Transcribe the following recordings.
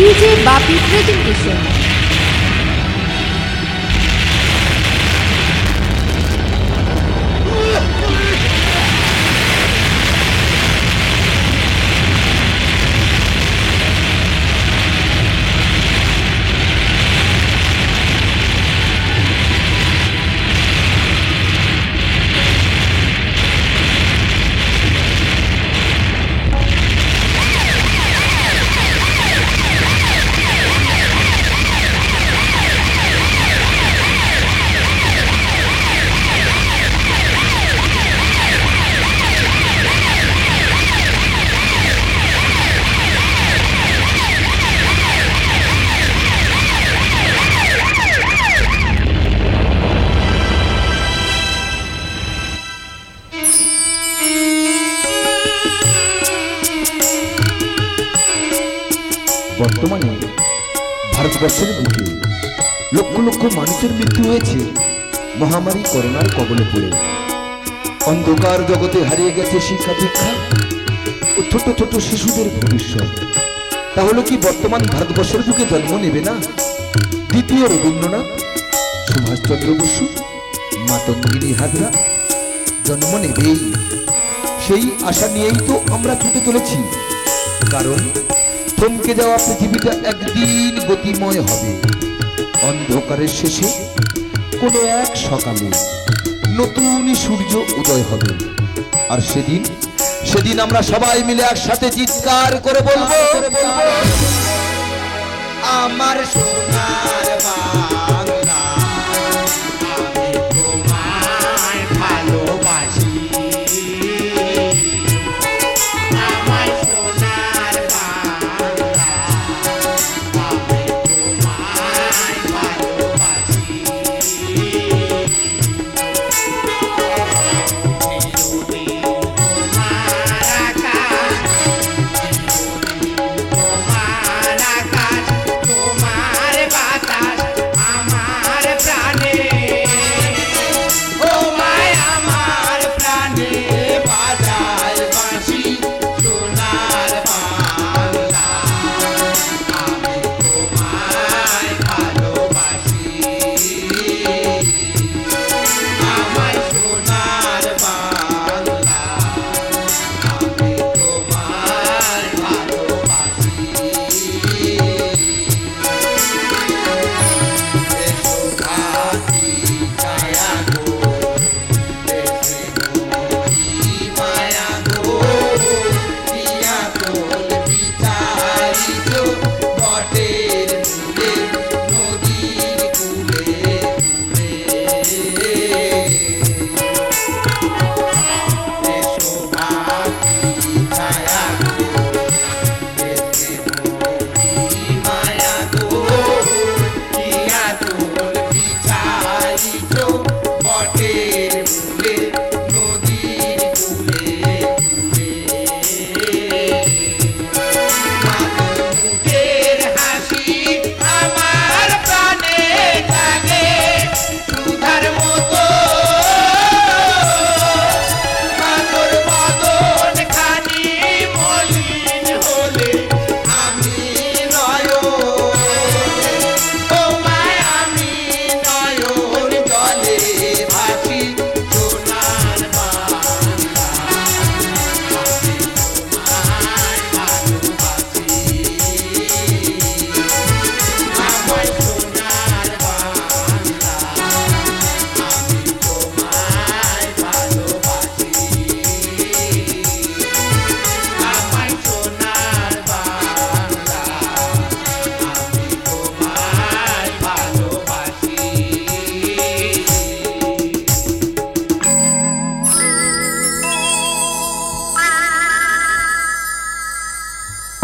DJ বাপি presentation. বর্তমানে ভারতবর্ষের বুকে লক্ষ লক্ষ মানুষের মৃত্যু হয়েছে মহামারী করোনার কবলে পড়ে। অন্ধকার জগতে হারিয়ে গেছে শিক্ষা দীক্ষা ও ছোট ছোট শিশুদের ভবিষ্যৎ। তাহলে কি বর্তমান ভারতবর্ষের বুকে জন্ম নেবে না দ্বিতীয় রবীন্দ্রনাথ, সুভাষচন্দ্র বসু, মাতঙ্গিনী হাজরা? জন্ম নেবেই, সেই আশা নিয়েই তো আমরা ছুটে চলেছি। কারণ থমকে যাওয়া পৃথিবীটা একদিন গতিময় হবে। অন্ধকারের শেষে কোনো এক সকালে নতুন সূর্য উদয় হবে। আর সেদিন আমরা সবাই মিলে একসাথে চিৎকার করে বলবো, আমার সোনার বাংলা, আমি তোমায় ভালোবাসি।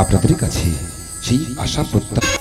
আপনাদের কাছে সেই আশা প্রত্যাশা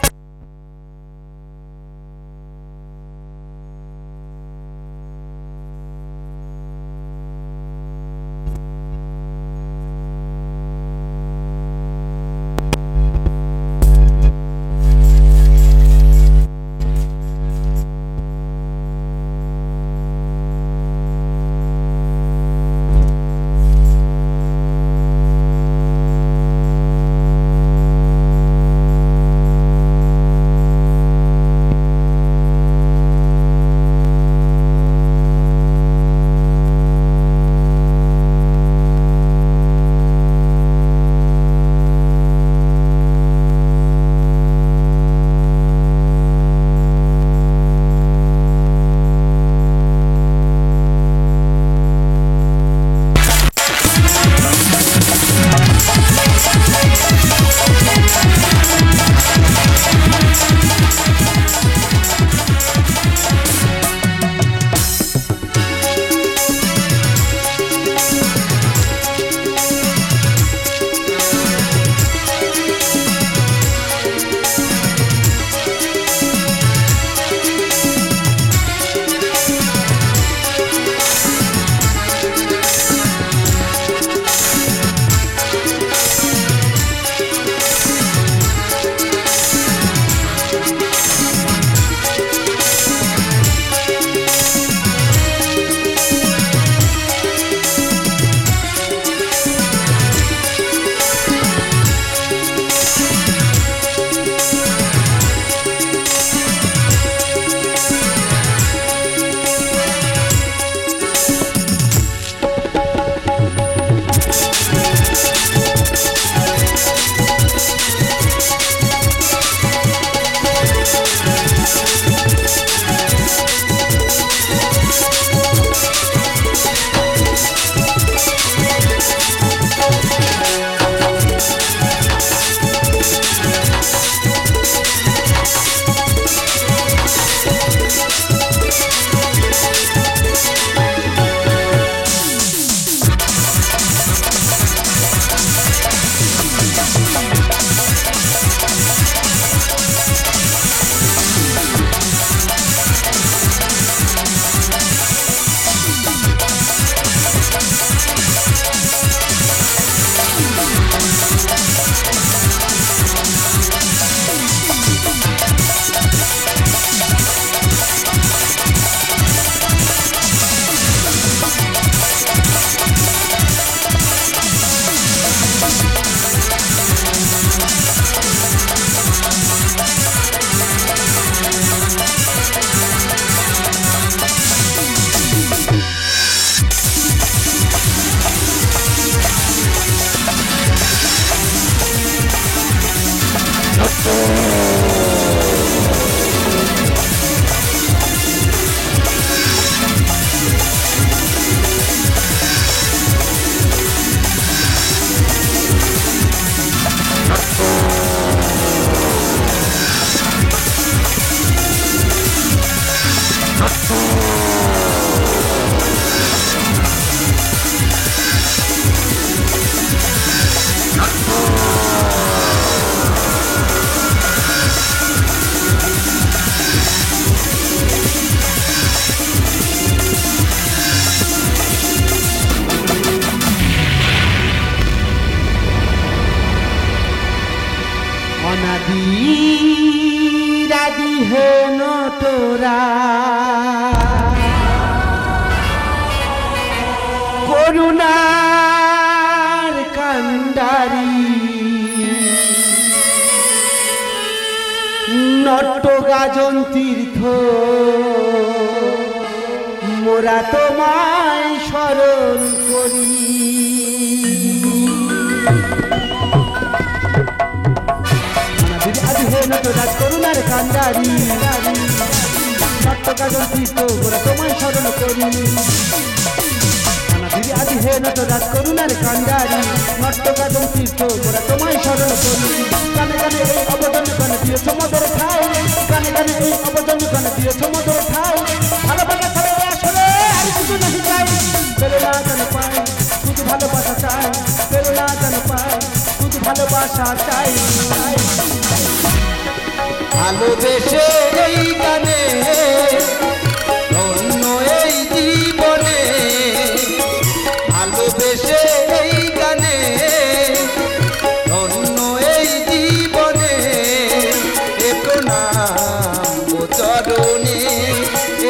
রাধি হেন তোরা করুণার কান্ডারি নট্টগাজন তীর্থ মোরা তোমায় স্মরণ করি। আদি হে নটরাজ করুণার কান্ডারি নট্টগাজন তীর্থ মোরা তোমায় স্মরণ করি। আদি হে নটরাজ করুণার কান্ডারি নট্টগাজন তীর্থ মোরা তোমায় স্মরণ করি। কানে কানে এই অবদান কানে দিয়েছ মধুর ঠাই, কানে কানে এই অবদান কানে দিয়েছ মধুর ঠাই। ভালোবাসা ছাড়া আসলে আর কিছু নাহি চাই, প্রেরণা যেন পাই শুধু ভালোবাসা চাই, প্রেরণা যেন পাই শুধু ভালোবাসা চাই। ভালোবেসে এই গানে ধন্য এই জীবনে, ভালোবেসে এই গানে ধন্য এই জীবনে, এ প্রণাম ও চরণে,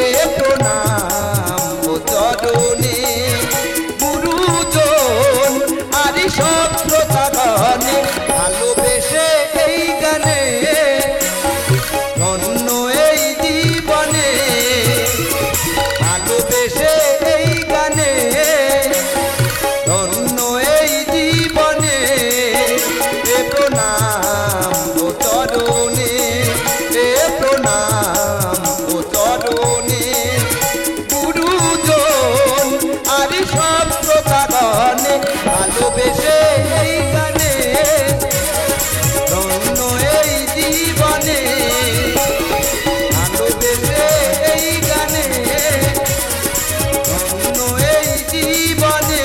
এ প্রণাম ও চরণে, গুরুজন আরি সব শ্রোতাগণে, ভালোবেসে এই গানে ধন্য এই জীবনে, ভালোবেসে এই গানে ধন্য এই জীবনে, এ প্রণাম ও চরণে, এ প্রণাম ও চরণে, গুরুজন আরি সব শ্রোতাগণে, ভালোবেসে এই গানে ধন্য এই জীবনে, ভালোবেসে এই গানে ধন্য এই জীবনে।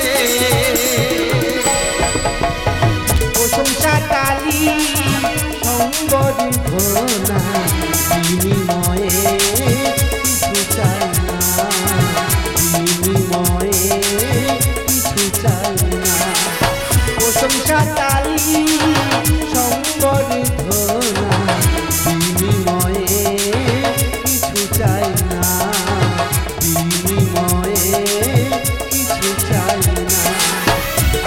প্রশংসা কালী সম্বরি ঘোনা বিনিময়ে কিছু চাই না, বিনিময়ে কিছু চাই না। প্রশংসা কালী সম্বরি ঘোনা বিনিময়ে কিছু চাই না, বিনিময়ে কিছু চাই না।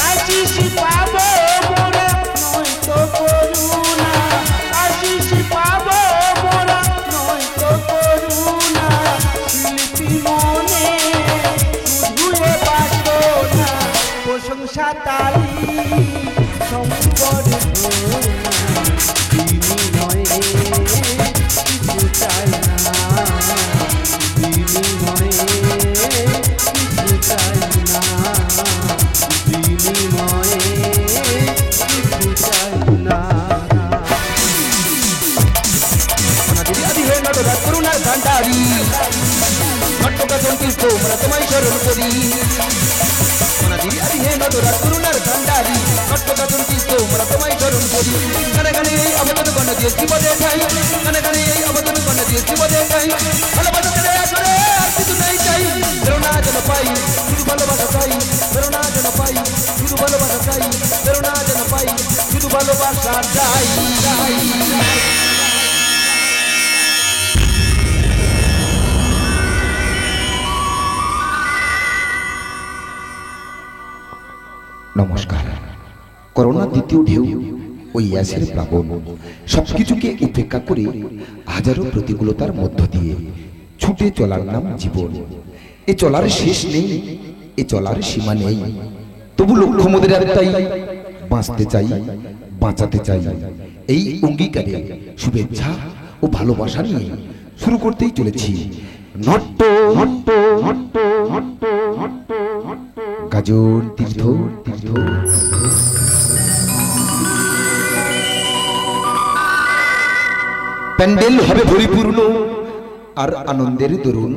আশিস পাবো মোরা নয়তো করুণা, আশিস পাবো মোরা নয়তো করুণা, শিল্পী মনে শুধু এ বাসনা। প্রশংসা তালি সম্পদ বিনিময়ে কিছু চাই না, বিনিময়ে কিছু চাই না, বিনিময়ে কিছু চাই না। আদি হে নটরাজ করুণার কান্ডারি নট্টগাজন তীর্থ মোরা তোমায় স্মরণ করি। আদি হে নটরাজ করুণার কান্ডারি নট্টগাজন তীর্থ মোরা তোমায় স্মরণ করি। কানে কানে এই অবদান গণ দিয়ে জীবনে ঠাই, কানে কানে এই অবদান গণ দিয়ে জীবনে ঠাই। ভালোবাসা ছেড়ে আসলে আর কিছু নাই চাই, প্রেরণা যেন পাই শুধু ভালোবাসা চাই, প্রেরণা যেন পাই শুধু ভালোবাসা চাই, প্রেরণা যেন পাই শুধু ভালোবাসা চাই। নমস্কার। করোনা দ্বিতীয় ঢেউ, ওই গ্যাসের প্লাবন, সবকিছুকে উপেক্ষা করে হাজারো প্রতিকূলতার মধ্য দিয়ে ছুটে চলার নাম জীবন। এ চলার শেষ নেই, এ চলার সীমা নেই, তবু লক্ষ্য মোদের একটাই, বাঁচতে চাই, বাঁচাতে চাই। এই অঙ্গীকারে শুভেচ্ছা ও ভালোবাসা নিয়ে শুরু করতেই চলেছি নট্ট গাজন তীর্থ। প্যান্ডেল হবে পরিপূর্ণ আর আনন্দের দরুন।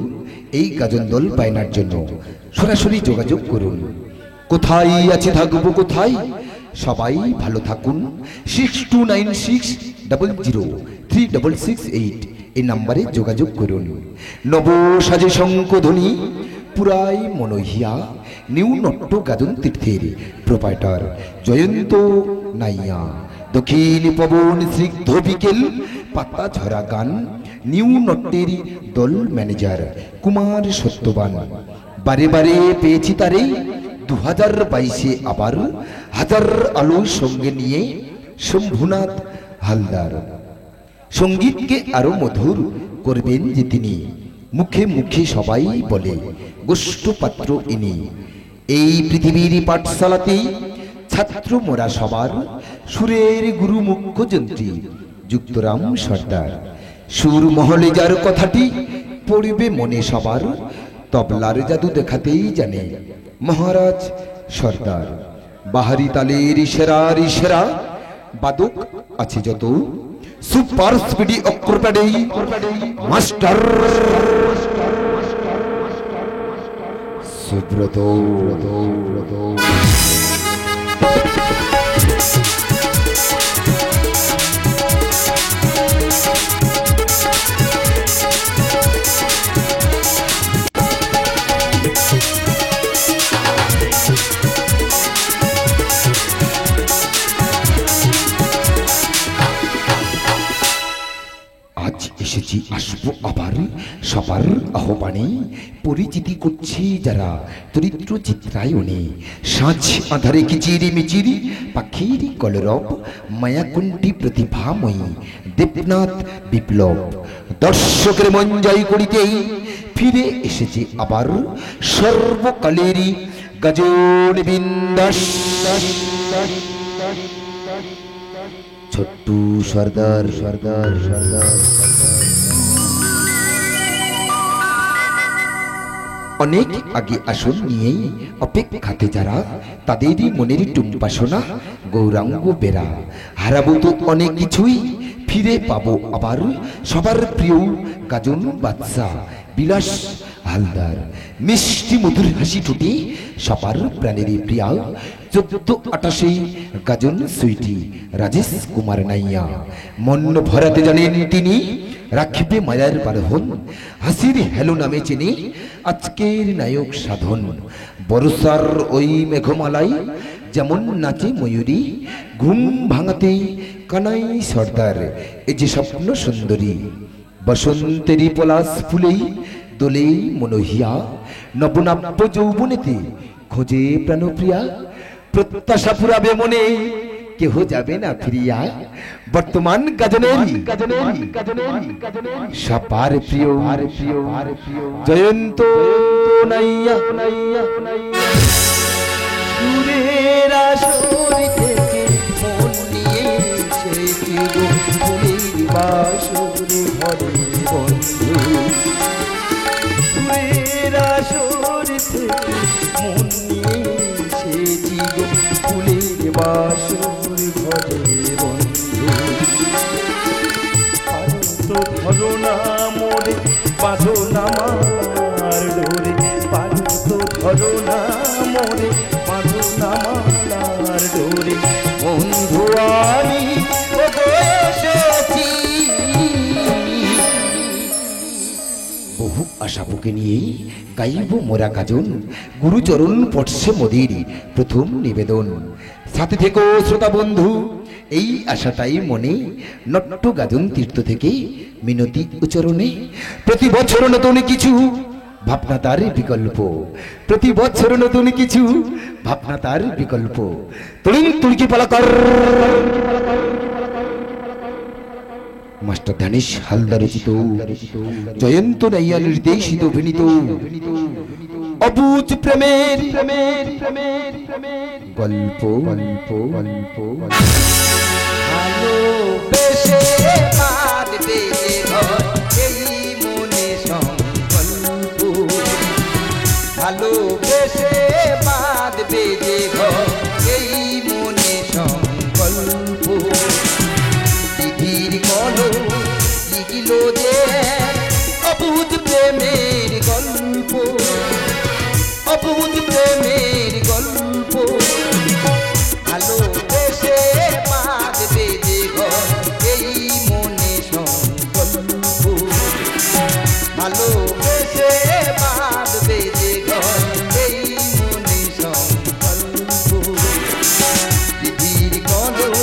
এই গাজন দল বায়নার জন্য সরাসরি যোগাযোগ করুন। কোথায় আছে থাকবো কোথায়, সবাই ভালো থাকুন। 6296003668 এই নাম্বারে যোগাযোগ করুন। নব সাজে শঙ্খধ্বনি পুরাই মনোহিয়া নিউ নট্ট গাজন তীর্থের প্রোপাইটার জয়ন্ত নাইয়া। দক্ষিণ পবন স্নিগ্ধ বিকেল, পাতা ঝরা গান, নিউ নটের দল ম্যানেজার কুমার সত্যবান। বারে বারে পেয়েছি তারে 2022-এ আবার, হাজার আলো সঙ্গে নিয়ে শম্ভুনাথ হালদার। সঙ্গীতকে আরো মধুর করবেন যে তিনি, মুখে মুখে সবাই বলে গোষ্ঠপাত্র ইনি। এই পৃথিবীর পাঠশালাতেই ছাত্র মোরা সবার, সুরের গুরু মুখ্য যন্ত্রী যুক্তরাম সর্দার। সুর মহলে যার কথাটি পড়বে মনে সবার, তবলার জাদু দেখাতেই জানে মহারাজ সর্দার। বাহারি তালের ইশারার ইশারা, বাদক আছে যত, সুপার স্পিডি অক্রপ্যাডেই মাস্টার সুব্রত। এসেছি আসবো আবার সবার আহ্বানে, পরিচিতি করছি যারা চরিত্র চিত্রায়নে। সাঁঝ আধারে কিচিরি মিচিরি পাখির কলরব, মায়াকুণ্ঠী প্রতিভাময়ী দেবনাথ বিপ্লব। দর্শকের মন জয় করিতেই ফিরে এসেছে আবার সর্বকালেরই গাজন বিন্দাস ছোট্টু সর্দার সর্দার সর্দার। অনেক আগে আসন নিয়েই অপেক্ষাতে যারা, তাদেরই মনের টুম্পাসনা গৌরাঙ্গ বেরা। হারাবো তো অনেক কিছুই, ফিরে পাবো আবার সবার প্রিয় গাজন বাদশা বিলাস হালদার। মিষ্টি মধুর হাসি ঠোঁটে সবার প্রাণেরই প্রিয়া 14-28 গাজন সুইটি রাজেশ কুমার নাইয়া। মন ভরাতে জানেন তিনি, রাখবে মায়ার বারহন, হাসির হেলো নামে চেনে আজকের নায়ক সাধন। বর্ষার ওই মেঘমালাই যেমন নাচে ময়ূরী, ঘুম ভাঙাতে কানাই সর্দার এই যে স্বপ্ন সুন্দরী। বসন্তেরই পলাশ ফুলেই দোলে মনোহিয়া, নবনাব্য যৌবনেতে খোঁজে প্রাণপ্রিয়া। প্রত্যাশা পুরাবে মনে, কেহ যাবে না ফিরিয়া, বর্তমান গাজনেরই সবার প্রিয় জয়ন্ত নাইয়া। সুরের আসর থেকে মন নিয়ে এসেছি গো, ফুলের বাসরে ভরে বন্ধু। সুরের আসর থেকে মন নিয়ে এসেছি গো, ফুলের বাসরে ভরে বন্ধু। আরো তো ধরো না মোরে, বাঁধো না মালার ডোরে, পারো তো ধরো না মোরে, বাঁধো না মালার ডোরে। বন্ধু আমি এসেছি। বহু আশা বুকে নিয়েই গাইব মোরা গাজন, গুরুচরণ পড়ছে মোদের প্রথম নিবেদন। সাথে থেকো শ্রোতা বন্ধু, এই আশাটাই মনে, নট্ট গাজন তীর্থ থেকে মিনতি উচ্চারণে। প্রতি বছর নতুন কিছু ভাবনা তার বিকল্প, প্রতি বছর নতুন কিছু ভাবনা তার বিকল্প। তরুণ তুর্কি পালাকার মাস্টার ধানেশ হালদার রচিত, জয়ন্ত নাইয়া নির্দেশিত অভিনীত অবুঝ প্রেমের গল্প গল্প গল্প। ভালোবেসে বাঁধবে ঘর, এই মনে সংকল্প। ভালোবেসে বাঁধবে ঘর, এই মনে সংকল্প। বিধির কলম লিখিল যে অবুঝ প্রেমের গল্প, অবুঝ প্রেমের গল্প। ভালোবেসে বাঁধবে যে ঘর, এই মনে সংকল্প। ভালোবেসে বাঁধবে যে ঘর, এই মনে সংকল্প। বিধির কলম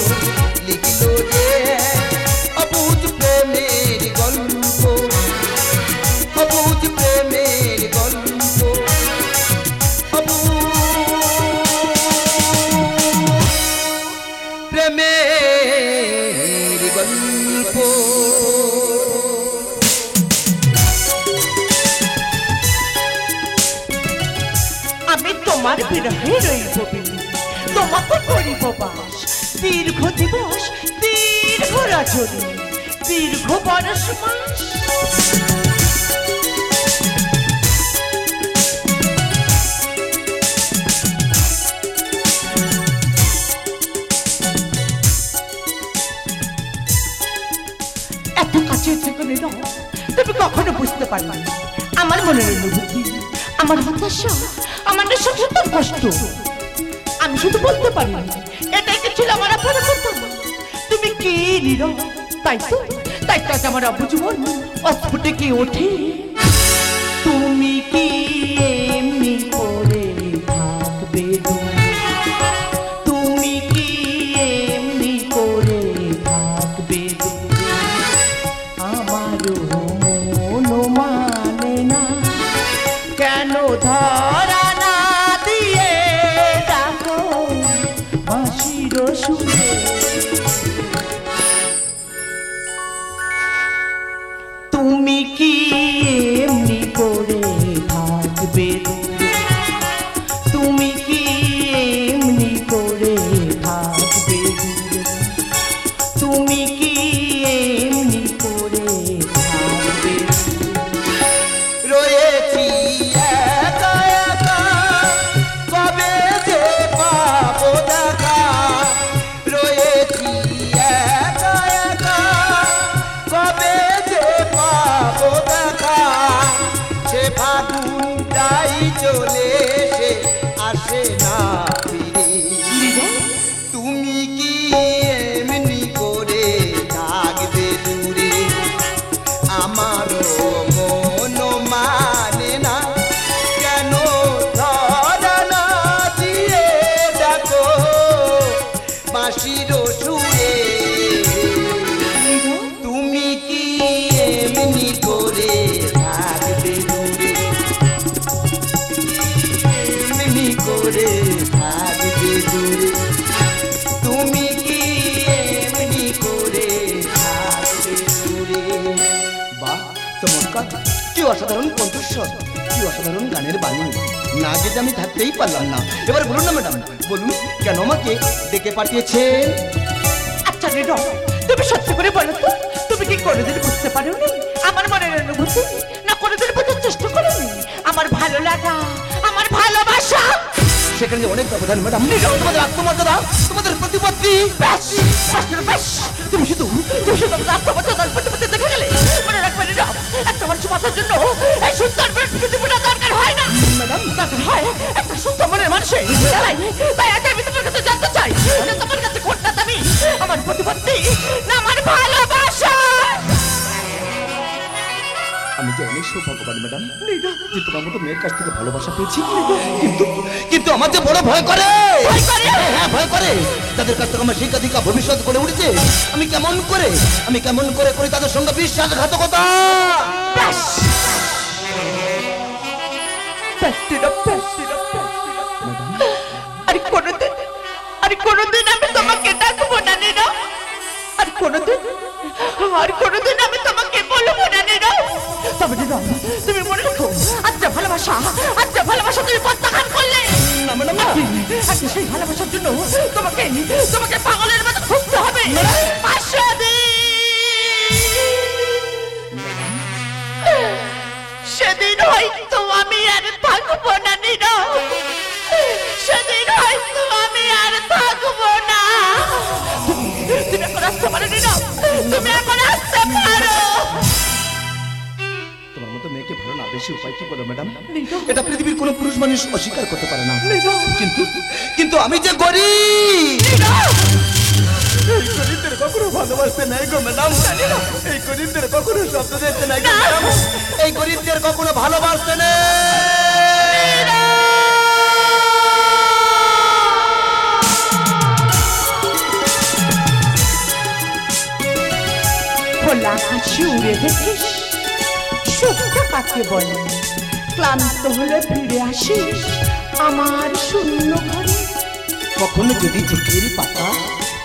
তোমার বিরহে রইব বিলি, তোমাকে করিব বাস, দীর্ঘ দিবস দীর্ঘ রজনী দীর্ঘ বরস মাস। এত কাছে থেকে নিল তুমি কখনো বুঝতে পারবে আমার মনের অনুভূতি, আমার হতাশা, আমার নিঃসঙ্গতার কষ্ট। আমি শুধু বলতে পারি এটাই কি ছিল আমার আপনার কথা। তুমি কি নিল তাই তো আজ আমার অবুঝমন অস্ফুটে কি ওঠে। তুমি কি এমনি করে থাকবে দূরে, তুমি কি এমনি করে থাকবে দূরে, আমারও মন মানে না কেন ধরা না দিয়ে ডাকো বাঁশির সুরে। তুমি কি এমনি করে থাকবে দূরে, তুমি কি এমনি করে থাকবে দূরে, তুমি কি এমনি করে থাকবে রয়েছি একা একা, কবে যে পাবো দেখা। রয়েছি একা একা, কবে যে পাবো দেখা। সে ফাগুনটাই চলে সে আসে না ফিরে। তুমি কি এমনি করে থাকবে দূরে, আমারও মন মানে না কেন ধরা না দিয়ে ডাকো বাঁশির সুরে। তুমি কি এমনি করে থাকবে দূরে, এমনি করে থাকবে দূরে, তুমি কি এমনি করে থাকবে দূরে। বাহ, চমৎকার! কি অসাধারণ কণ্ঠস্বর, কি অসাধারণ গানের বাণী। না যেতে আমি থাকতেই পারলাম না। এবার বলুন না ম্যাডাম, বলুন কেন আমাকে ডেকে পাঠিয়েছেন? আচ্ছা নীরব, তুমি সত্যি করে বলো তো, তুমি কি কোনোদিন বুঝতে পারোনি আমার মনের অনুভূতি? না কোনোদিন বোঝার চেষ্টা করোনি আমার ভালো লাগা, আমার ভালোবাসা? সেখানে যে অনেক ব্যবধান ম্যাডাম। তোমাদের আত্মমর্যাদা, তোমাদের প্রতিপত্তি। ব্যাস ব্যাস, তুমি শুধু আমাদের আত্মমর্যাদার প্রতিপত্তি দেখে গেলে। মনে রাখবে নীরব, একটা মানুষ বাঁচার জন্য এই সুন্দর পৃথিবীটা দরকার হয় না ম্যাডাম, দরকার হয় একটা সুন্দর মনের মানুষের। তাই আজ আমি তোমার কাছে জানতে চাই যে তোমার কাছে কোনটা দামি, আমার প্রতিপত্তি না আমার ভালোবাসা? আমি যে অনেক সৌভাগ্যবান ম্যাডাম, যে তোমার মতো মেয়ের কাছ থেকে ভালোবাসা পেয়েছি। কিন্তু আমার যে বড় ভয় করে। হ্যাঁ, ভয় করে। তাদের কাছ থেকে আমার শিক্ষা দীক্ষা ভবিষ্যৎ করে উঠেছে। আমি কেমন করে করি তাদের সঙ্গে বিশ্বাসঘাতকতা। আরে কোনোদিন আমি তোমাকে ডাকবো না নীরব, আর কোনোদিন আমি তোমাকে বলবো না নীরব। তবে নীরব, তুমি মনে রাখো আজ ভালোবাসা তুমি প্রত্যাখ্যান করলে। আজকে সেই ভালোবাসার জন্য তোমাকে পাগলের মতো খুঁজতে হবে। সেদিন হয়তো আমি আর থাকবো না নীরব, সেদিন হয়তো আমি আর থাকবো না। তুমি এখন আসতে পারো নীরব, তুমি এখন আসতে পারো। তোমার মতো মেয়েকে ভালো না বেশি উপায় কি বলো ম্যাডাম? এটা পৃথিবীর কোনো পুরুষ মানুষ অস্বীকার করতে পারে না। কিন্তু আমি যে গরিব, এই গরিবদের কখনো ভালোবাসতে নাই গো ম্যাডাম। এই গরিবদের কখনো শব্দ দিতে নাই গো ম্যাডাম। এই গরিবদের কখনো ভালোবাসতে নেই। খোলা আকাশে উড়ে দেখিস সুখটা কাকে বলে, ক্লান্ত হলে ফিরে আসিস আমার শূন্য ঘরে। কখনো যদি চোখের পাতা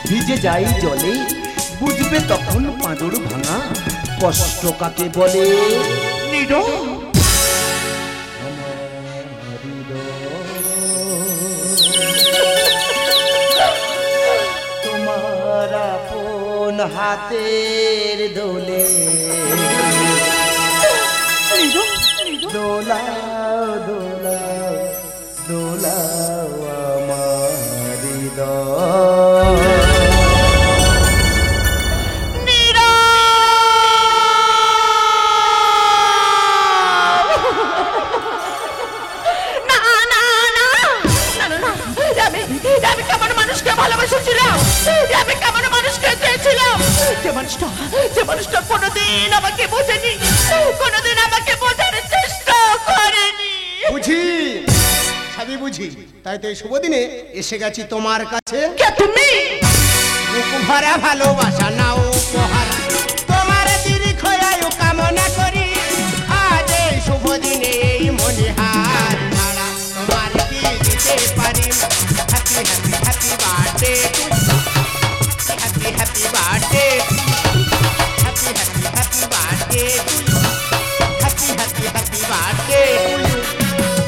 ভিজে যায় জলে, বুঝবে তখন পাঁজর ভাঙা কষ্ট কাকে বলে। নীরব, হাতের দোলে দোলাও দোলাও দোলাও আমার হৃদয়। আমি কেমন মানুষকে ভালোবেসেছিলাম, আমি কেমন মানুষকে চেয়েছিলাম, যে মানুষটা কোনোদিন আমাকে বোঝেনি, কোনোদিন আমাকে বোঝার চেষ্টা করেনি। বুঝি, সবই বুঝি, তাই তো এই শুভ দিনে এসে গেছি তোমার কাছে। কে তুমি? বুক ভরা ভালোবাসা নাও উপহার, তোমার দীর্ঘায়ু কামনা করি। আজ এই শুভ দিনে এই মনিহার ছাড়া তোমার কি দিতে পারি? Happy happy happy birthday, happy happy birthday, happy happy happy birthday, happy happy happy birthday.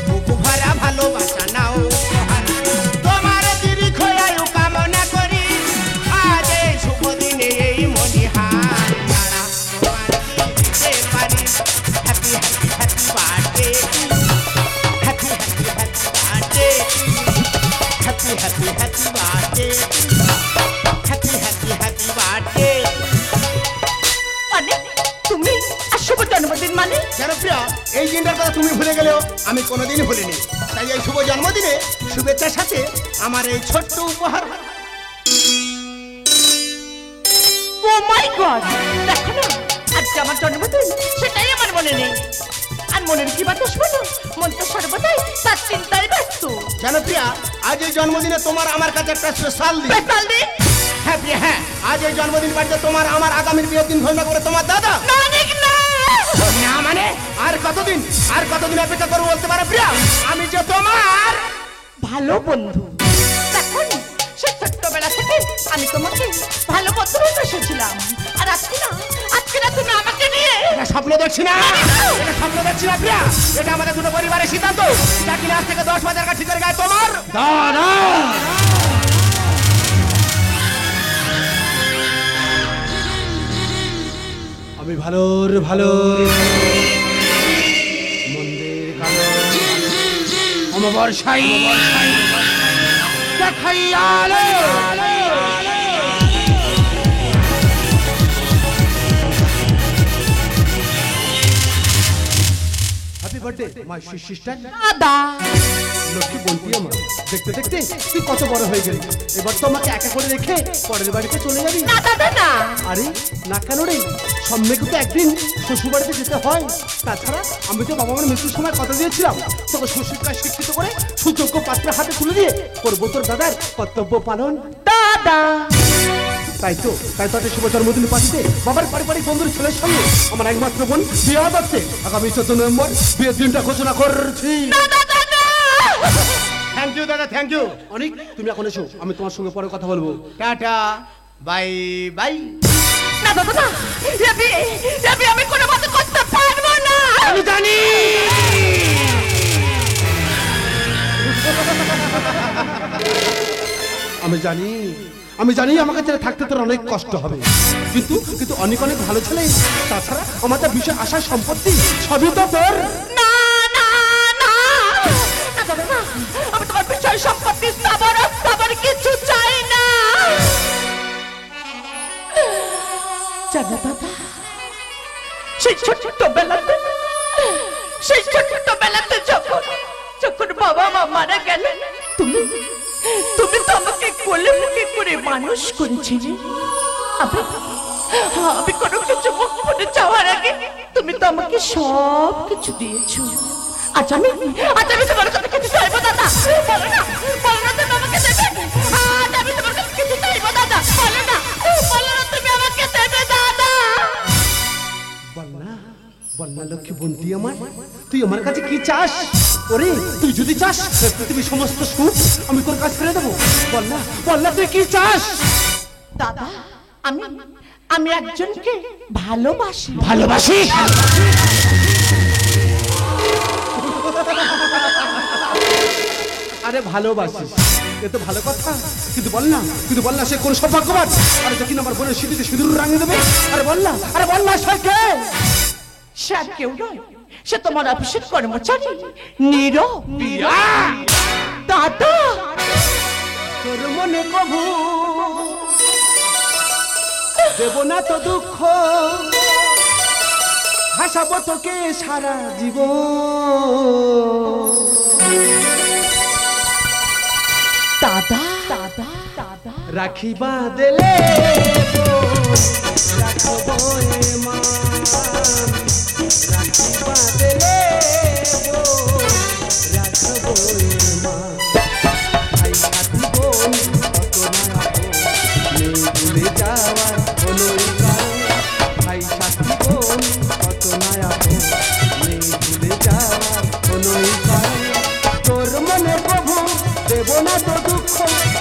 বুক ভরা ভালোবাসা নাও উপহার, তোমার দীর্ঘায়ু কামনা করি। আজ এই শুভ দিনে এই মনিহার ছাড়া তোমার কি দিতে পারি? Happy happy happy birthday, happy happy happy birthday, happy happy happy birthday, happy happy happy birthday. মানে তুমি আর শুভ জন্মদিন মানে? জানো প্রিয়া, এই দিনটার কথা তুমি ভুলে গেলেও আমি কোনোদিন ভুলিনি। তাই এই শুভ জন্মদিনে শুভেচ্ছার সাথে আমার এই ছোট্ট উপহার। ও মাই গড, দেখো না আজকে আমার জন্মদিন, সেটাই আমার মনে নেই। আর মনের কি বাতাস শোনো, মন তো সর্বদাই তার চিন্তায় ব্যস্ত। জানো প্রিয়া, আজ এই জন্মদিনে তোমার আমার কাছে একটা স্পেশাল দিন। স্পেশাল দিন? হ্যাঁ প্রিয়া, হ্যাঁ, আজ এই জন্মদিন বাড়িতে তোমার আমার আগামীর বিয়ের দিন ঘোষণা করে তোমার দাদা। না অনেক না। না মানে আর কতদিন, আর কতদিন অপেক্ষা করবো বলতে পারো প্রিয়া? আমি যে তোমার ভালো বন্ধু। দেখো না, সেই ছোট্টবেলা থেকে আমি তোমাকে ভালো বন্ধু এসেছিলাম। আর আজকে না তুমি আমাকে নিয়ে এটা স্বপ্ন দেখছি না, এটা স্বপ্ন দেখছি না প্রিয়া। এটা আমাদের দুটো পরিবারের সিদ্ধান্ত, যা কিনা আজ থেকে 10 হাজার টাকা ঠিক করে গায়ে তোমার দাদা। আমি ভালোর ভালো মন্দির কালো অমবর্ষাই দেখাইয়ালো। Happy birthday my sweet sister. দাদা লক্ষ্মী বলতি আমার, দেখতে দেখতে তুই কত বড় হয়ে গেলি। এবার তো আমাকে একা করে রেখে পরের বাড়িতে চলে যাবি। না দাদা না। আরে না কেন রে, সম্মেকে তো একদিন শ্বশুর বাড়িতে যেতে হয়। তাছাড়া আমি তো বাবা মার মৃত্যুর সময় কথা দিয়েছিলাম, তোকে শ্বশুর কাজ শিক্ষিত করে সুযোগ্য পাত্রের হাতে তুলে দিয়ে করবো তোর দাদার কর্তব্য পালন। দাদা তাই তো একটা শুভ জন্মদিন পার্টিতে বাবার পারিবারিক বন্ধুর ছেলের সঙ্গে আমার একমাত্র বোন বিয়ে হচ্ছে। আগামী 14 নভেম্বর বিয়ের দিনটা ঘোষণা করছি। থ্যাংক ইউ দাদা, থ্যাংক ইউ অনেক। তুমি এখন এসো, আমি তোমার সঙ্গে পরে কথা বলবো। Tata, bye bye. না দাদা না, আমি কোনো মতে করতে পারবো না। আমি জানি, আমি জানি আমাকে ছেড়ে থাকতে তোর অনেক কষ্ট হবে, কিন্তু অনেক অনেক ভালো ছেলে। তাছাড়া আমার যা বিশেষ আশা সম্পত্তি সবই তো তোর। না না না দাদা না, আমি তোমার বিষয় সম্পত্তি স্থাবর কিছু চাই না। জানো দাদা, সেই ছোট্টবেলাতে যখন বাবা মা মারা গেল, তুমি তো আমাকে কোলে মুখে করে মানুষ করেছিলে। আমি কোনো কিছু মুখ ফুটে চাওয়ার আগে তুমি তো আমাকে সব কিছু দিয়েছো। আজ আমি তোমার কাছে কিছু চাইবো দাদা, বলো না তুমি আমাকে দেবে। আজ আমি তোমার কাছে কিছু চাইবো দাদা, বলো না তুমি আমাকে দেবে দাদা। বলনা লক্ষ্মী বন্দি আমার, তুই আমার কাছে কি চাস? ওরে তুই যদি চাস পৃথিবীর সমস্ত সুখ আমি তোর কাছে ফেলে দেবো। বলনা তুই কি চাস? দাদা আমি একজনকে ভালোবাসি। আরে ভালোবাসিস, এ তো ভালো কথা, কিন্তু বল না সে কোন সৌভাগ্যবান, আরে যখন আমার বোনের স্মৃতিতে সিঁদুর রাঙিয়ে দেবে, আরে বল না সে কে? সে আর কেউ নয়, সে তোমার অফিসের কর্মচারী নীরব। দাদা, তোর মনে কভু দেব না তো দুঃখ, হাসাবো তোকে সারা জীবন। দাদা, দাদা, দাদা, রাখি বাঁধলে রাখবো এ মা, রাখি বাঁধলে রাখবো এ মা। ভাই সাথী বোন কত না নেই ভুলে যাওয়ার কোনোই কারণ, ভাই সাথী বোন কত না নেই ভুলে যাওয়ার কোনোই কারণ। তোর মনে প্রভু দেব না তো দুঃখ,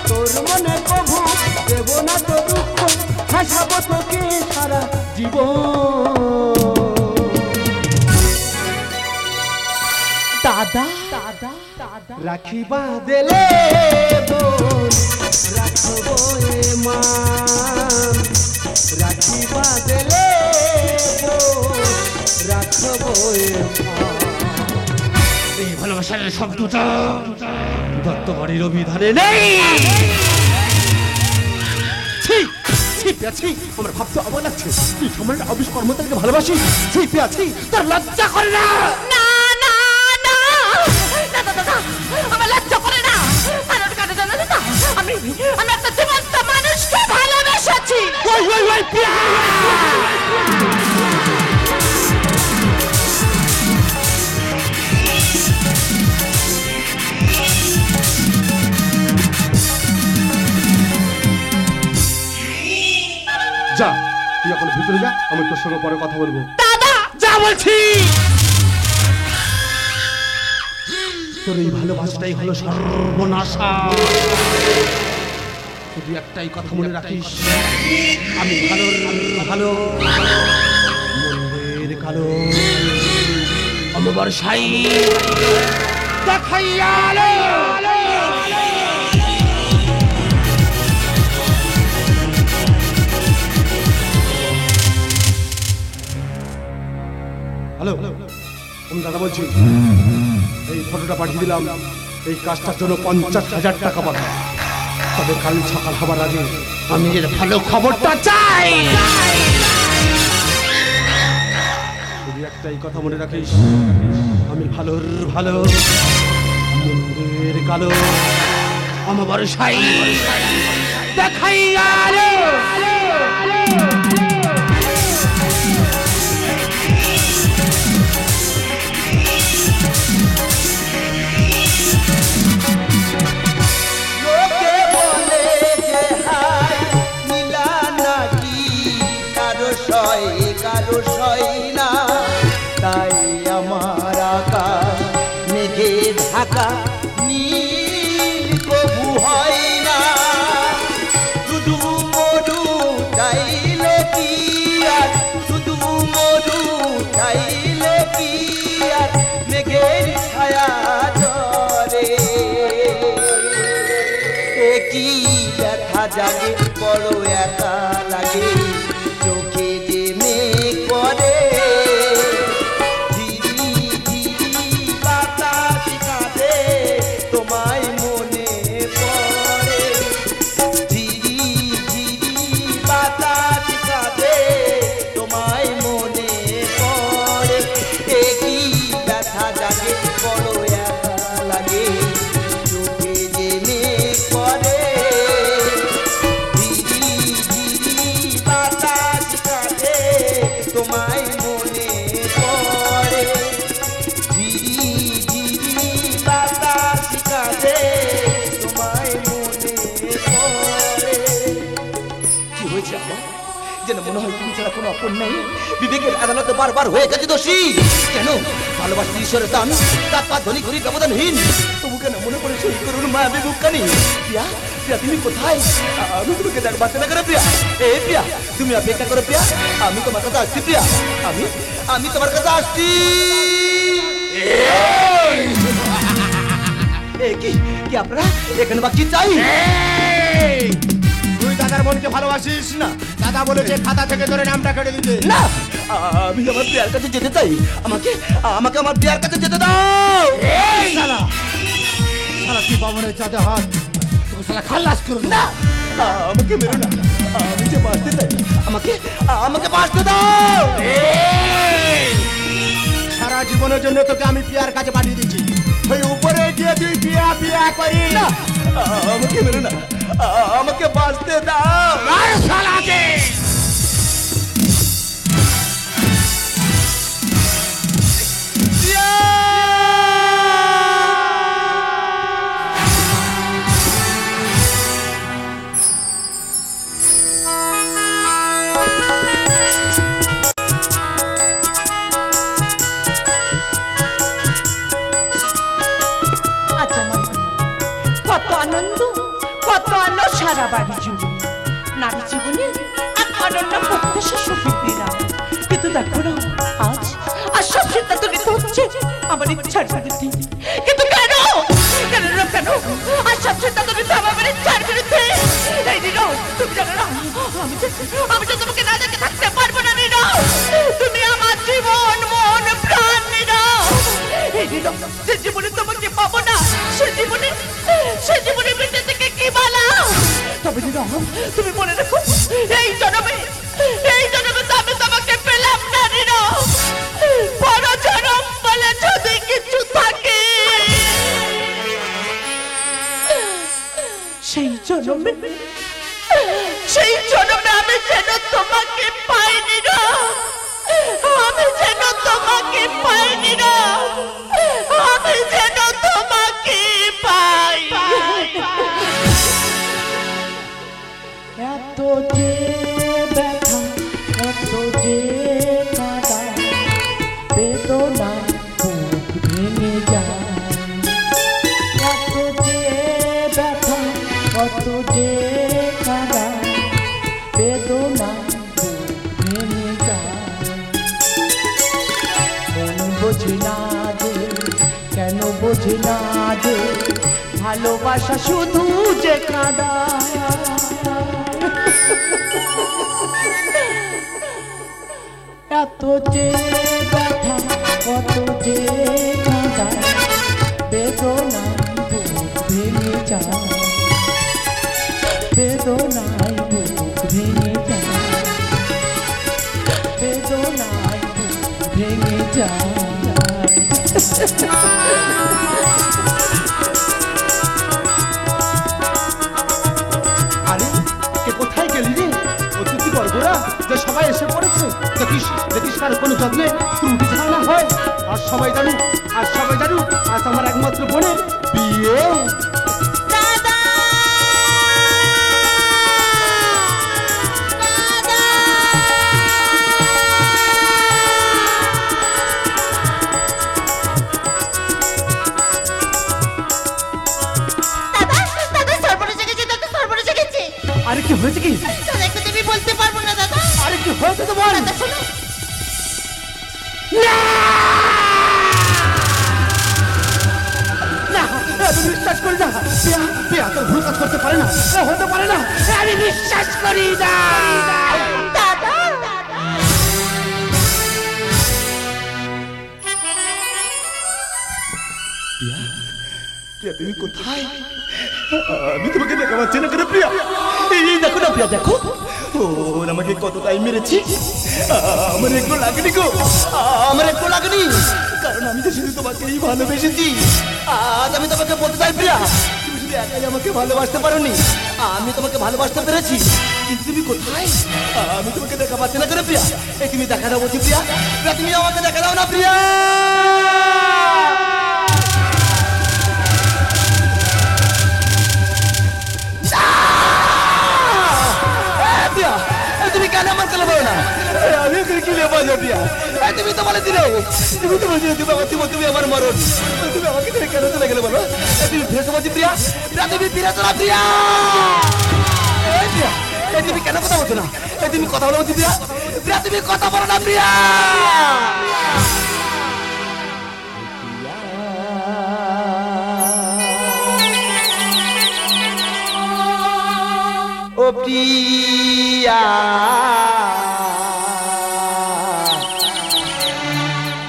তোর মনে প্রভু দেব না তো দুঃখ, হাসাবো তোকে সারা জীবন। দাদা, দাদা, দাদা, রাখি বাঁধলে বোন রাখবো এ মা, রাখি বাঁধলে বোন রাখবো এ মা। এই ভালোবাসার শব্দটা দত্ত বাড়ির অভিধানে নেই। আমার ভাবতে অবাক লাগছে, তুই সম্রাট অফিস কর্মচারীকে ভালোবাসিস? ছি পেয়াছি, তোর লজ্জা করে না? না না না না দাদা, আমার লজ্জা করে না। কারণ কেন জানো দাদা, আমি একটা জীবন্ত মানুষকে ভালোবেসেছি। যা তুই এখন ভিতরে যা, আমি তোর সঙ্গে পরে কথা বলবো। দাদা, যা বলছি, তোর এই ভালোবাসাটাই হলো সর্বনাশা। শুধু একটাই কথা মনে রাখিস, আমি ভালো মন্দের কালো অমর সাই দেখাইয়ালো। হ্যালো, আমি দাদা বলছি, এই ফটোটা পাঠিয়ে দিলাম, এই কাজটার জন্য 50,000 টাকা পাবে। তবে কাল সকাল হবার আগে আমি এর ভালো খবরটা চাই। শুধু একটাই কথা মনে রাখিস, আমি ভালো মন্দের কালো অমর সাই দেখাইয়ালো। লোকে বলে যে হাই নীলা নাকি কারো সয় না, তাই আমার আকাশ মেঘে ঢাকা নীল কবু হয় না। শুধু মরু চাইলে কি আর, শুধু মরু চাইলে কি আর, মেঘের ছায়া ধরে কি ব্যথা জাগে, বড় একা লাগে, চোখে যে মেঘ পড়ে, ঝিরি ঝিরি বাতাস কাঁদে, তোমায় মনে পড়ে, ঝিরি ঝিরি বাতাস কাঁদে, তোমায় মনে পড়ে। কি ব্যথা জাগে, বড় একা লাগে, চোখে যে মেঘ পড়ে, ঝিরি ঝিরি বাতাস কাঁদে, তোমায় মনে পড়ে, ঝিরি ঝিরি বাতাস কাঁদে, তোমায় মনে পড়ে। কি হয়েছে আমার? যেন মনে হয় তুমি ছাড়া কোনো অপর নেই, বিবেকের আদালতে বারবার হয়ে গেছে দোষী। কেন ভালোবাসা ঈশ্বরের দান, তার পা ধনী করি ব্যবধানহীন, তবু কেন মনে পড়ে সেই করুন মায়াবী মুখখানি? প্রিয়া, প্রিয়া তুমি কোথায়? আমি তোমাকে দেখবার চেষ্টা করে প্রিয়া। প্রিয়া তুমি অপেক্ষা করো প্রিয়া, আমি তোমার কাছে আসছি প্রিয়া, আমি তোমার কাছে আসছি। কি কি আপনারা এখানে বা কি চাই? তুই দাদার বোনকে ভালোবাসিস না? দাদা বলেছে খাতা থেকে তোর নামটা কেটে দিতে। না, আমি আমার প্রিয়ার কাছে যেতে চাই। আমাকে আমাকে আমার প্রিয়ার কাছে যেতে দাও। শালা শালা তুই বামনের চাঁদে হাত, তোকে শালা খালাস করবো। না, আমাকে মেরো না, আমি যে বাঁচতে চাই। আমাকে আমাকে বাঁচতে দাও। সারা জীবনের জন্য তোকে আমি পিয়ার কাছে পাঠিয়ে দিচ্ছি, ওই উপরে গিয়ে তুই পিয়া পিয়া করি না। আমাকে মেরো না, আমাকে বাঁচতে দাও। শালাকে আচ্ছা মা, কত আনন্দ, কত আলো সারা বাড়ি জুড়ে। নারী জীবনে এক অনন্য প্রত্যাশা সুখী বিরাম। কিন্তু দেখো না, আজ আজ সব সিদ্ধান্ত নিতে হচ্ছে আমার ইচ্ছার বিরুদ্ধে। কিন্তু কেন কেন কেন আজ সব সিদ্ধান্ত নিতে হবে আমার ইচ্ছার বিরুদ্ধে? এই নীরব, তুমি জানো না আমি তো তোমাকে না দেখে থাকতে পারবো না নীরব। তুমি আমার জীবন, মন, প্রাণ নীরব। এই নীরব, যে জীবনে তোমাকে পাবো না সে জীবনে বেঁচে থেকে কি বালা। তবে নীরব, তুমি মনে রাখো, এই জন্মে তো আমি তোমাকে পেলাম না নীরব। বড় জনম বলে যদি কিছু থাকে, সেই জন্মে আমি যেন তোমাকে পাইনি না, আমি যেন তোমাকে পাইনি না, আমি যেন তোমাকে পাই। এত যে ব্যথা, এত যে কাঁদা, বেদনা বুক ভেঙে যায়। এত যে ব্যথা, কত যে কাঁদা, বেদনা বুক ভেঙে যায়। মন বোঝে না যে, কেন বোঝে না যে, ভালোবাসা শুধু যে কাঁদা। এত যে ব্যথা, কত যে কাঁদা, বেদনা বুক ভেঙে যায়, বেদনায় বুক ভেঙে যায়, বেদনায় বুক ভেঙে যায়। আরে কে কোথায় গেলি রে? অতিথি বর্গরা যে সবাই এসে পড়েছে, দেখিস দেখিস কার কোনো যত্নে ত্রুটি ঝামেলা হয়। আর সবাই জানুক, আজ আমার একমাত্র বোনের বিয়ে। আরে কি হয়েছে কি? তুমি বলতে পারবো না দাদা। আরে কি হয়েছে তো বল। শোনো, না, আমি বিশ্বাস করি না। বিয়া তোর ভুল কাজ করতে পারে না, হতে পারে না। আমি বিশ্বাস করি না। দাদা প্রিয়া, তুমি কোথায়? আমি তোমাকে দেখা পাচ্ছি না কেন প্রিয়া? এই দেখো না প্রিয়া, দেখো ওর আমাকে কত টাইম মেরেছি। আমার একটু লাগেনি গো, আমার একটু লাগেনি, কারণ আমি তো শুধু তোমাকেই ভালোবেসেছি। আজ আমি তোমাকে বলতে চাই প্রিয়া, তুমি শুধু একাই আমাকে ভালোবাসতে পারোনি, আমি তোমাকে ভালোবাসতে পেরেছি। কিন্তু তুমি কোথায়? আমি তোমাকে দেখা পাচ্ছি না কেন প্রিয়া? এই তুমি দেখা দাও বলছি প্রিয়া, প্রিয়া তুমি আমাকে দেখা দাও না প্রিয়া। তুমি কেন আমার চলে পারো না? আমি কি লেবো প্রিয়া? তুমি তো বলে দিলে, তুমি তো বলছিলে তুমি আমার মরণ, তুমি আমাকে কেন চলে গেলে বলো? তুমি ফিরে বলছি প্রিয়া, তুমি ফিরে চলা প্রিয়া। প্রিয়া তুমি কেন কথা বলছো না? তুমি কথা বলো বলছি প্রিয়া, প্রিয়া তুমি কথা বলো না প্রিয়া। পিয়া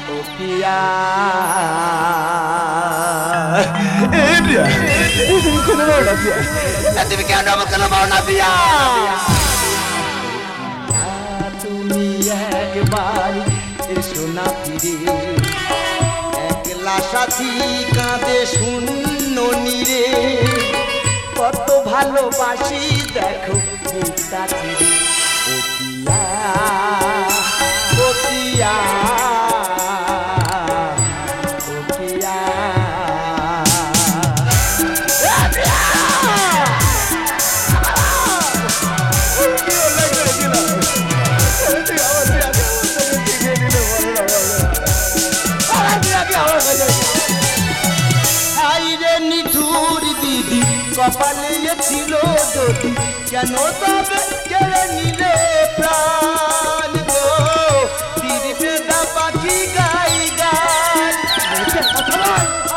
ও পিয়া তুমি কেন আমাকে মারো না পিয়া তুমি একবার এসো না ফিরে একলা সাথী কাঁদে শূন্য নীরে কত ভালোবাসি দেখো বুকটা ছিঁড়ে ও পিয়া ও পিয়া কপালে ছিল যদি কেন তবে কেড়ে নিলে প্রাণ গো তীর বেদা পাখি গাই গান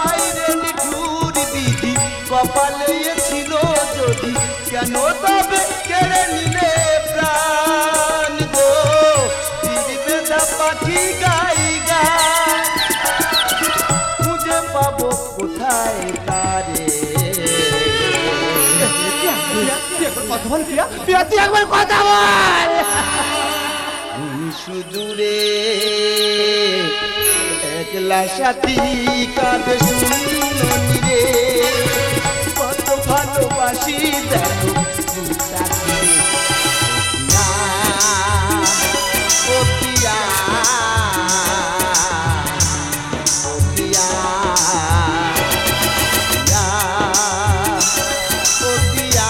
আইরে নিঠুর দিদি কপালে ছিল যদি কেন তবে কেড়ে নিলে প্রাণ গো তীর বেদা পাখি গাই গান খুঁজে পাবো কোথায় তারে কথা বল পিয়া পিয়া তুই একবার কথা বল সুদূরে একলা সাথী কাঁদে শূন্য নীরে কত ভালোবাসি দেখো বুকটা ছিঁড়ে না ও পিয়া ও পিয়া ও পিয়া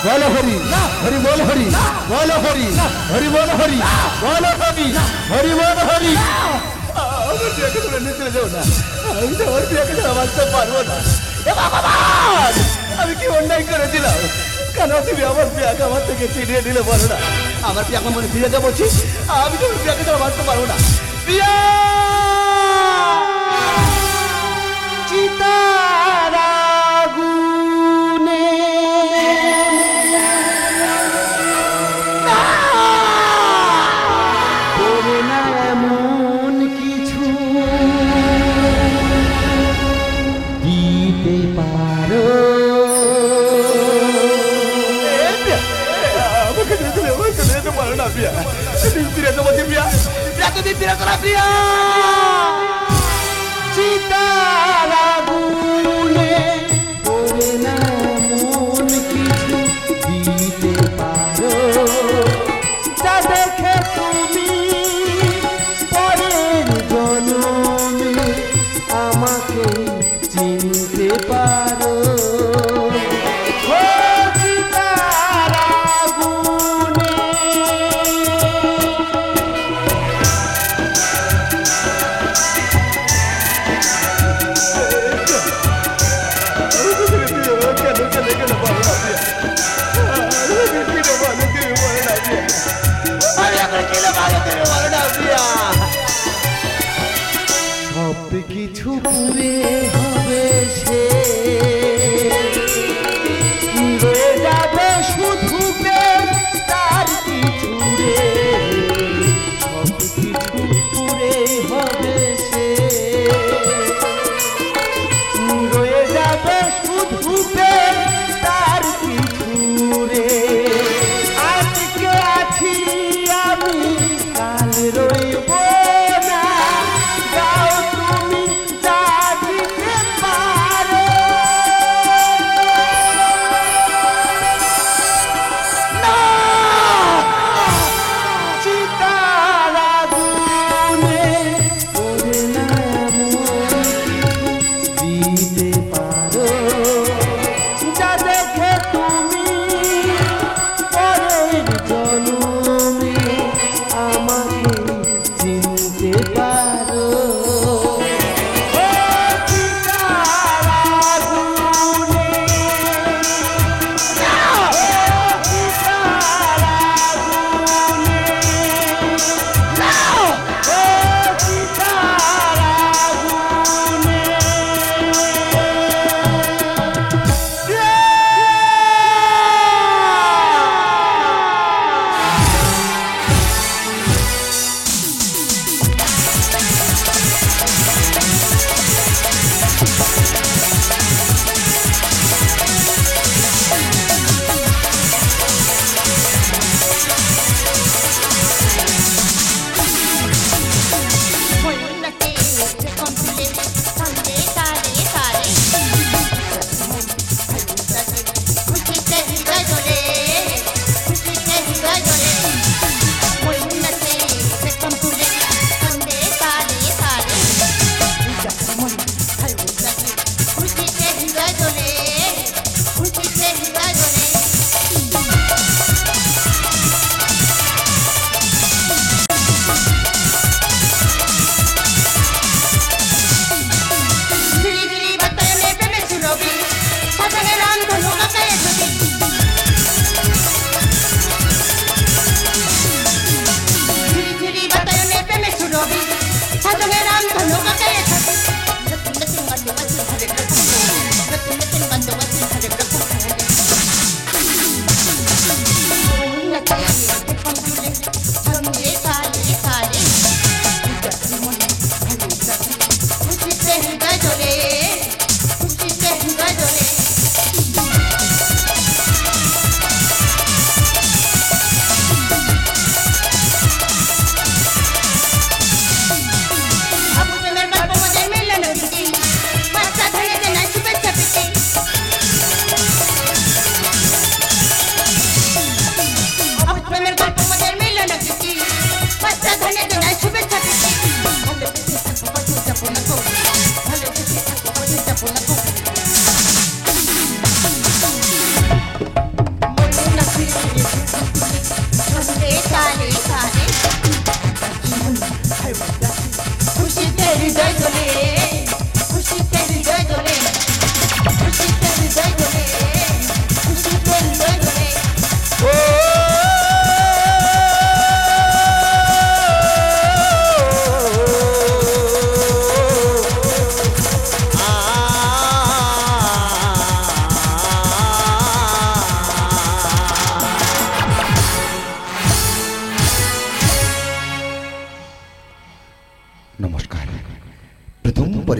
বলো হরি হরি বল হরি বলো হরি হরি বল হরি বলো হরি হরি বল হরি আমার পিয়াকে তোমরা নিতে যাও না আমি তো আমার পিয়াকে ছাড়া বাঁচতে পারবো না এ ভগবান আমি কি অন্যায় করেছিলাম কেন তুমি আমার পিয়াকে আমার থেকে ছিনিয়ে নিলে বলো না আমার পিয়াকে মনে ফিরে যাবো আমি তো পিয়াকে ছাড়া বাঁচতে পারবো না পিয়া চিতারা গুনে করে না এমন কিছু দিতে পারো আমাকে যেতে পারো না পিয়া ফিরে যাবো পিয়া পিয়া তো ফিরে যাবো পিয়া চিতারা গুনে করে না এমন কিছু দিতে পারো যা দেখে তুমি পরের জন্মে আমাকে চিনতে পারো ও চিতারা গুনে সব কিছু পুরে হবে সে রয়ে যাবে শুধু তার কিছু রে সব কিছু পুরে হবে সে রয়ে যাবে শুধু তার কিছু রে আজকে আছি আমি কাল রইব না যাও তুমি যা দিতে পারো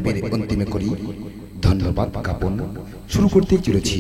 পর্বের অন্তিমে করি ধন্যবাদ জ্ঞাপন শুরু করতে চলেছি